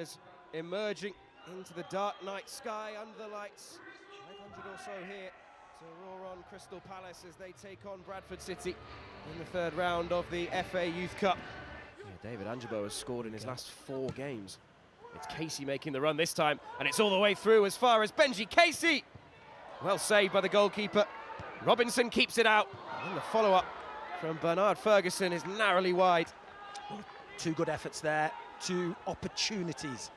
Players emerging into the dark night sky under the lights. 500 or so here to roar on Crystal Palace as they take on Bradford City in the third round of the FA Youth Cup. Yeah, David Angibo has scored in his last 4 games. It's Casey making the run this time, and it's all the way through as far as Benji Casey. Well saved by the goalkeeper. Robinson keeps it out, and the follow-up from Bernard Ferguson is narrowly wide. 2 good efforts there, 2 opportunities.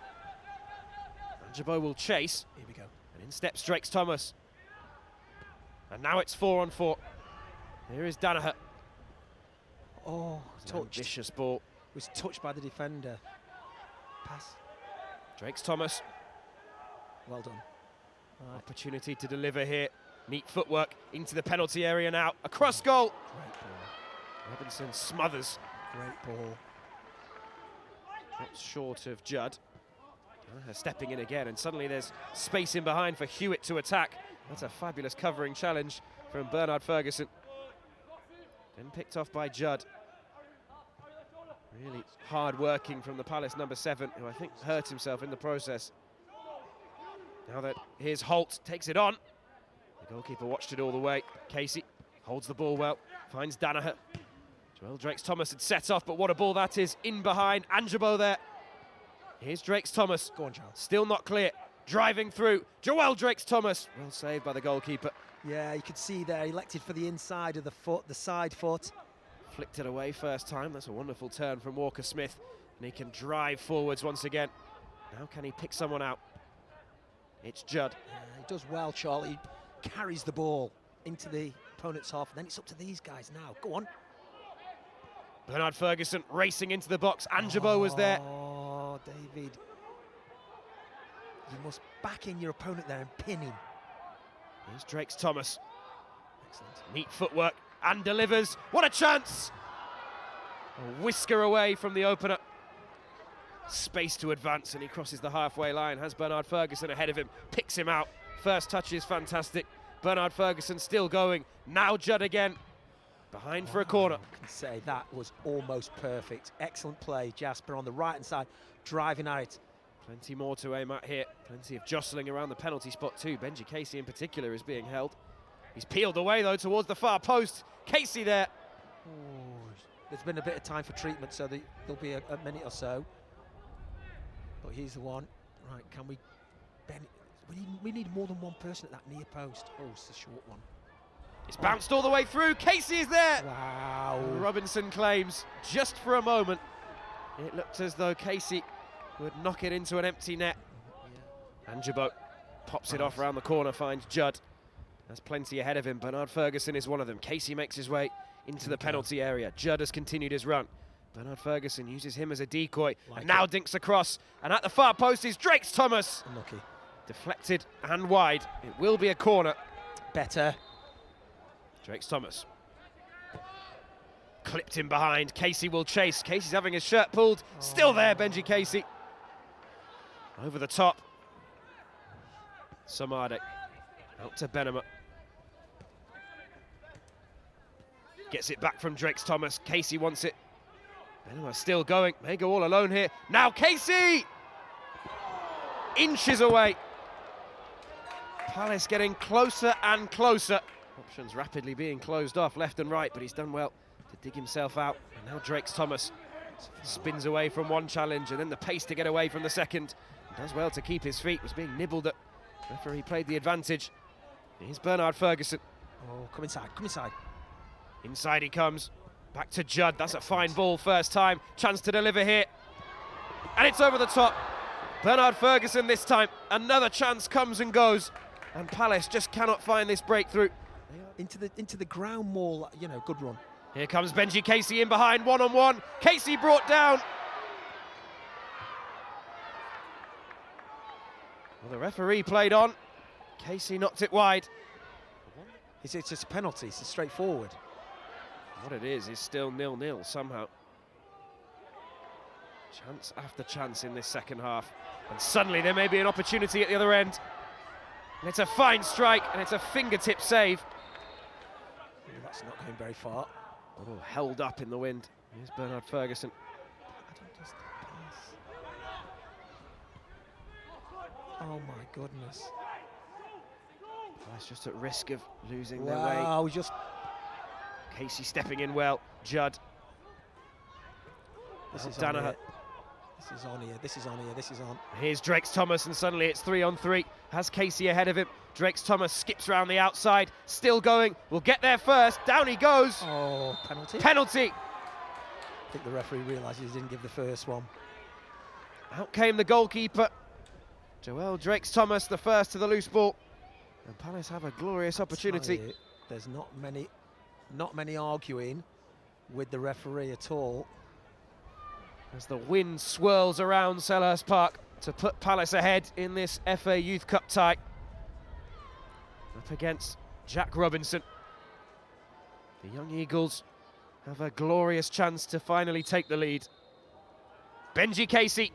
Angibo will chase. Here we go. And in steps Drakes Thomas. And now it's 4 on 4. Here is Danaher. Oh, touched. Vicious ball. Was touched by the defender. Pass. Drakes Thomas. Well done. Right. Opportunity to deliver here. Neat footwork into the penalty area now. A cross goal. Great ball. Robinson smothers. Great ball. Not short of Judd. Stepping in again, and suddenly there's space in behind for Hewitt to attack. That's a fabulous covering challenge from Bernard Ferguson. Then picked off by Judd. Really hard working from the Palace number 7, who I think hurt himself in the process. Now that here's Holt, takes it on. The goalkeeper watched it all the way. Casey holds the ball well, finds Danaher. Joel Drakes Thomas had set off, but what a ball that is. In behind, Angibo there. Here's Drakes Thomas. Go on, Charles. Still not clear. Driving through. Joel Drakes Thomas. Well saved by the goalkeeper. Yeah, you could see there, elected for the inside of the foot, the side foot. Flicked it away first time. That's a wonderful turn from Walker Smith. And he can drive forwards once again. Now can he pick someone out? It's Judd. He does well, Charlie. He carries the ball into the opponent's half. And then it's up to these guys now. Go on. Bernard Ferguson racing into the box. Angibo was there. Oh, David. You must back in your opponent there and pin him. Here's Drakes Thomas. Excellent. Neat footwork and delivers. What a chance! A whisker away from the opener. Space to advance, and he crosses the halfway line. Has Bernard Ferguson ahead of him. Picks him out. First touch is fantastic. Bernard Ferguson still going. Now Judd again. Behind for a corner. I can say that was almost perfect. Excellent play, Jasper on the right-hand side, driving at it. Plenty more to aim at here. Plenty of jostling around the penalty spot too. Benji Casey in particular is being held. He's peeled away though towards the far post. Casey there. Oh, there's been a bit of time for treatment, so there'll be a minute or so. But he's the one. Right, can we... We need more than one person at that near post. Oh, it's a short one. It's bounced all the way through. Casey is there. Wow. Robinson claims just for a moment. It looked as though Casey would knock it into an empty net. Yeah. Angibo pops it off around the corner, finds Judd. There's plenty ahead of him. Bernard Ferguson is one of them. Casey makes his way into the penalty area. Judd has continued his run. Bernard Ferguson uses him as a decoy. And now dinks across. And at the far post is Drakes Thomas. Unlucky. Deflected and wide. It will be a corner. Better. Drakes Thomas. Clipped in behind. Casey will chase. Casey's having his shirt pulled. Still there, Benji Casey. Over the top. Samade. Out to Benema. Gets it back from Drakes Thomas. Casey wants it. Benema still going. May go all alone here. Now Casey! Inches away. Palace getting closer and closer. Options rapidly being closed off left and right, but he's done well to dig himself out. And now Drakes Thomas spins away from one challenge, and then the pace to get away from the second. He does well to keep his feet, was being nibbled at. Referee played the advantage. Here's Bernard Ferguson. Oh, come inside, come inside. Inside he comes. Back to Judd. That's a fine ball first time. Chance to deliver here. And it's over the top. Bernard Ferguson this time. Another chance comes and goes. And Palace just cannot find this breakthrough. Into the ground more, you know, good run. Here comes Benji Casey in behind, one-on-one. Casey brought down. Well, the referee played on. Casey knocked it wide. It's just a penalty, it's straightforward. What it is still 0-0 somehow. Chance after chance in this second half. And suddenly there may be an opportunity at the other end. And it's a fine strike, and it's a fingertip save. That's not going very far. Oh, held up in the wind. Here's Bernard Ferguson. Oh my goodness. That's just at risk of losing their way. Wow, just Casey stepping in well. Judd. this is Danaher. on here. This is on here. This is on here. This is on. Here's Drakes Thomas, and suddenly it's 3-on-3. Has Casey ahead of him. Drakes Thomas skips around the outside, still going. Will get there first. Down he goes. Oh, penalty. Penalty. I think the referee realises he didn't give the first one. Out came the goalkeeper. Joel Drakes Thomas, the first to the loose ball. And Palace have a glorious opportunity. You, there's not many arguing with the referee at all. As the wind swirls around Selhurst Park to put Palace ahead in this FA Youth Cup tie. Up against Jack Robinson. The Young Eagles have a glorious chance to finally take the lead. Benji Casey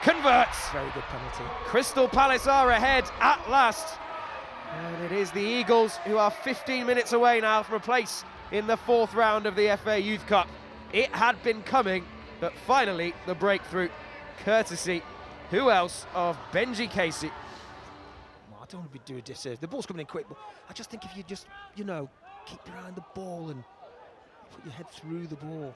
converts. Very good penalty. Crystal Palace are ahead at last. And it is the Eagles who are 15 minutes away now from a place in the 4th round of the FA Youth Cup. It had been coming, but finally the breakthrough, courtesy, who else, of Benji Casey. Well, I don't want to be doing disservice. The ball's coming in quick, but I just think if you just, you know, keep behind the ball and put your head through the ball.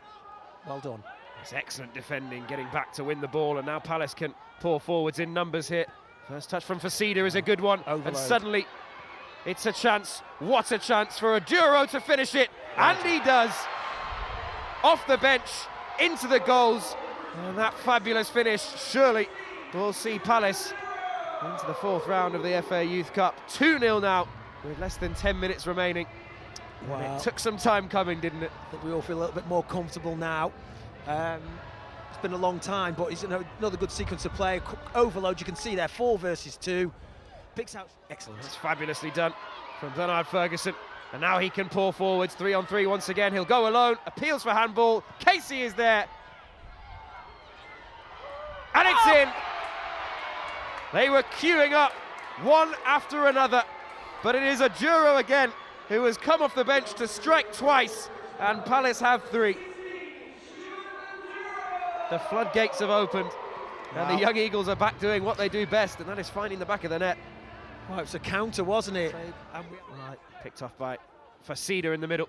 Well done. It's excellent defending, getting back to win the ball, and now Palace can pour forwards in numbers here. First touch from Facida is a good one, Overload. and suddenly it's a chance. What a chance for Oduro to finish it, and he does. Off the bench, into the goals, and that fabulous finish surely will see Palace into the 4th round of the FA Youth Cup. 2-0 now, with less than 10 minutes remaining. Wow. And it took some time coming, didn't it? I think we all feel a little bit more comfortable now. It's been a long time, but it's another good sequence of play. Overload, you can see there, 4 versus 2. Picks out, excellent. That's fabulously done from Bernard Ferguson. And now he can pour forwards, 3-on-3 once again. He'll go alone, appeals for handball. Casey is there. And it's in. They were queuing up one after another, but it is Oduro again who has come off the bench to strike twice, and Palace have 3. The floodgates have opened, and the Young Eagles are back doing what they do best, and that is finding the back of the net. Well, it's a counter, wasn't it? Right, picked off by Facida in the middle.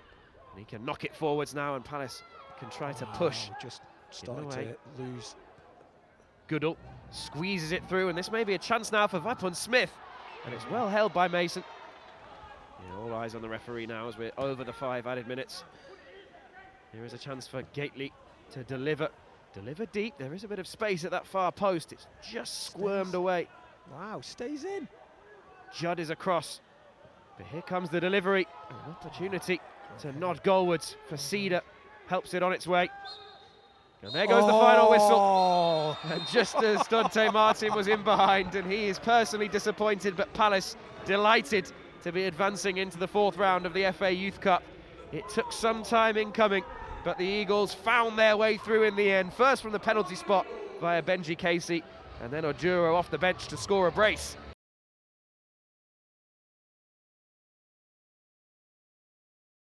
And he can knock it forwards now, and Palace can try to push. Just started to lose. Goodall squeezes it through, and this may be a chance now for Vapun Smith. And it's well held by Mason. Yeah, all eyes on the referee now as we're over the 5 added minutes. Here is a chance for Gately to deliver deep. There is a bit of space at that far post. It's just squirmed away. Wow, stays in. Judd is across, but here comes the delivery. An opportunity to nod goalwards. Facida helps it on its way. And there goes the final whistle. And just as Dante Martin was in behind, and he is personally disappointed, but Palace delighted to be advancing into the 4th round of the FA Youth Cup. It took some time in coming, but the Eagles found their way through in the end. First from the penalty spot via Benji Casey, and then Oduro off the bench to score a brace.